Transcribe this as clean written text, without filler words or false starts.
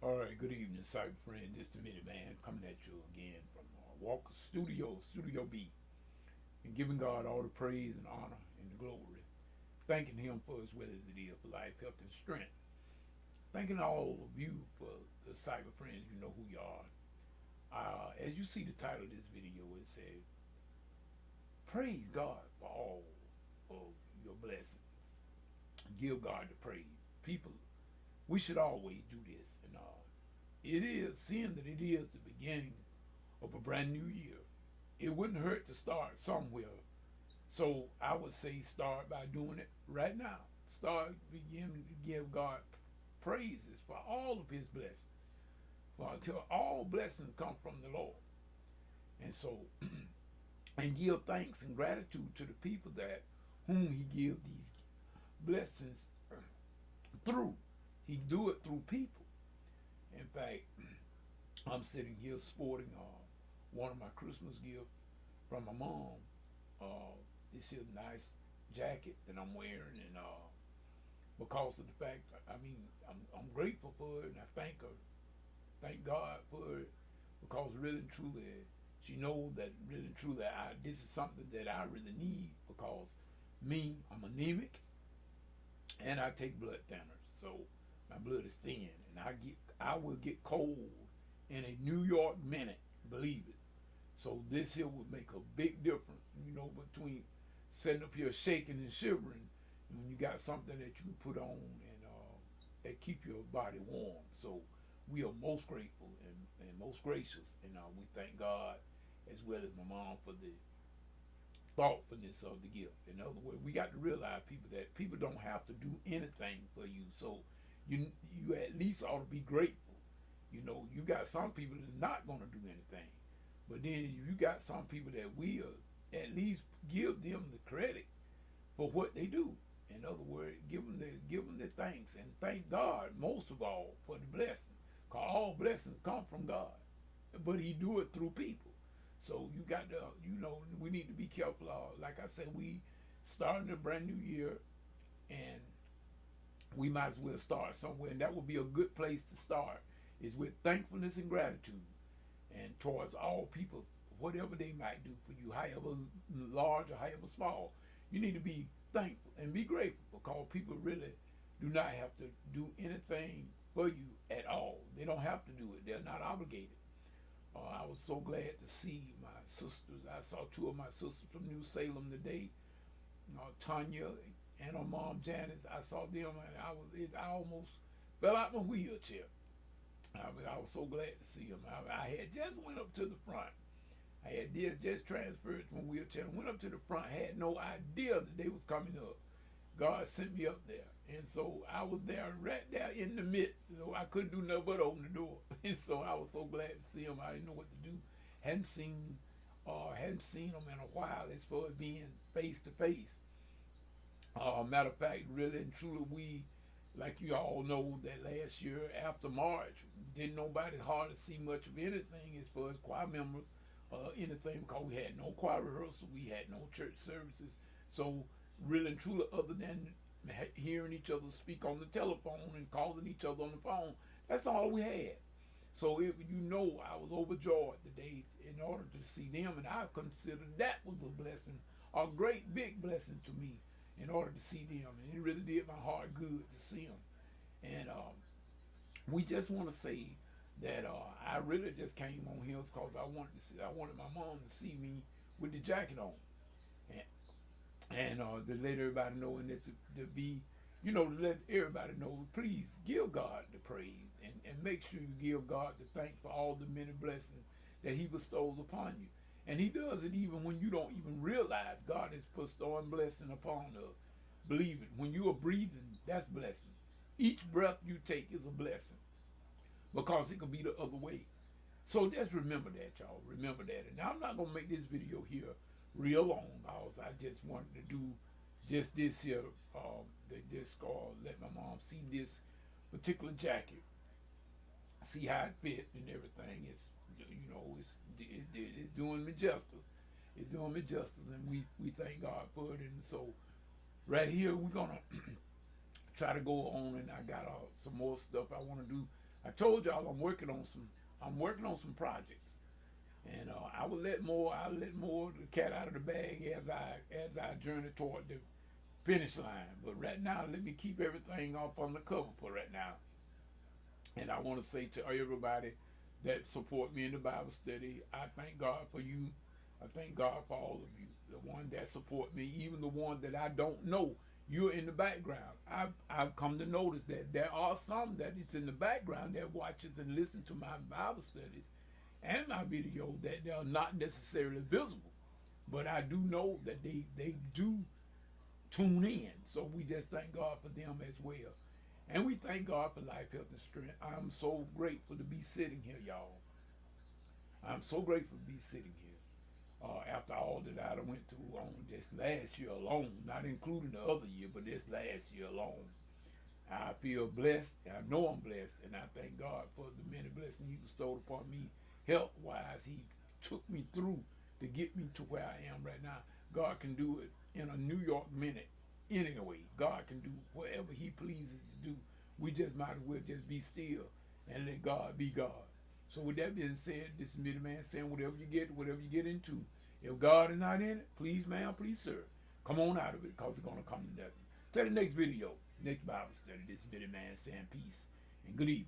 All right, good evening, cyber friend. Just a minute, man. Coming at you again from Walker Studio, Studio B, and giving God all the praise and honor and the glory. Thanking Him for as well as it is for life, health, and strength. Thanking all of you for the cyber friends. You know who you are. As you see the title of this video, it says, "Praise God for all of your blessings. Give God the praise." People, we should always do this, and it is seeing that it is the beginning of a brand new year. It wouldn't hurt to start somewhere. So I would say start by doing it right now. Start beginning to give God praises for all of His blessings. For until all blessings come from the Lord, and so and give thanks and gratitude to the people that whom He give these blessings through. He do it through people. In fact, I'm sitting here sporting one of my Christmas gifts from my mom. This is a nice jacket that I'm wearing, and because of the fact, I'm grateful for it, and I thank God for it, because really and truly, she knows that really and truly, this is something that I really need because I'm anemic, and I take blood thinners, so my blood is thin, and I will get cold in a New York minute, believe it. So this here would make a big difference, between sitting up here shaking and shivering, and when you got something that you can put on and that keep your body warm. So we are most grateful and most gracious, and we thank God as well as my mom for the thoughtfulness of the gift. In other words, we got to realize people don't have to do anything for you. So you at least ought to be grateful. You got some people that's not gonna do anything. But then you got some people that will at least give them the credit for what they do. In other words, give them the thanks and thank God most of all for the blessing. Cause all blessings come from God, but He do it through people. So you got to, we need to be careful. Like I said, we starting a brand new year, and we might as well start somewhere, and that would be a good place to start. Is with thankfulness and gratitude, and towards all people, whatever they might do for you, however large or however small, you need to be thankful and be grateful because people really do not have to do anything for you at all. They don't have to do it. They're not obligated. I was so glad to see my sisters. I saw two of my sisters from New Salem today, Tanya and her mom Janice. I saw them, and I almost fell out my wheelchair. I was so glad to see them. I had just went up to the front. I had just transferred from wheelchair and went up to the front. Had no idea that they was coming up. God sent me up there, and so I was there right there in the midst. So I couldn't do nothing but open the door. And so I was so glad to see them. I didn't know what to do. Hadn't seen them in a while as far as being face to face. Matter of fact, really and truly, like you all know, that last year after March, didn't nobody hardly see much of anything as far as choir members, anything, because we had no choir rehearsal, we had no church services. So really and truly, other than hearing each other speak on the telephone and calling each other on the phone, that's all we had. So I was overjoyed today in order to see them, and I considered that was a blessing, a great big blessing to me, in order to see them, and it really did my heart good to see them. And we just want to say that I really just came on here because I wanted my mom to see me with the jacket on, and to let everybody know, and to be, to let everybody know, please give God the praise, and make sure you give God the thanks for all the many blessings that He bestows upon you. And He does it even when you don't even realize God is bestowing blessing upon us. Believe it. When you are breathing, that's blessing. Each breath you take is a blessing because it could be the other way. So just remember that, y'all. Remember that. And I'm not gonna make this video here real long, cause I just wanted to do just this here. Just let my mom see this particular jacket, see how it fit and everything. It's doing me justice. It's doing me justice, and we thank God for it. And so right here we're gonna try to go on, and I got some more stuff I want to do. I told y'all I'm working on some projects, and I'll let more of the cat out of the bag as I journey toward the finish line. But right now, let me keep everything up on the cover for right now. And I want to say to everybody that support me in the Bible study, I thank God for you. I thank God for all of you. The one that support me, even the one that I don't know, you're in the background. I've come to notice that there are some that it's in the background that watches and listen to my Bible studies and my video that they're not necessarily visible. But I do know that they do tune in. So we just thank God for them as well. And we thank God for life, health, and strength. I'm so grateful to be sitting here, y'all. I'm so grateful to be sitting here. After all that I went through on this last year alone, not including the other year, but this last year alone, I feel blessed. I know I'm blessed, and I thank God for the many blessings He bestowed upon me, health-wise. He took me through to get me to where I am right now. God can do it in a New York minute. Anyway, God can do whatever He pleases to do. We just might as well just be still and let God be God. So with that being said, this is Middle Man saying whatever you get into, if God is not in it, please ma'am, please sir, come on out of it, because it's going to come to nothing. Till the next video, next Bible study, this is Middle Man saying peace and good evening.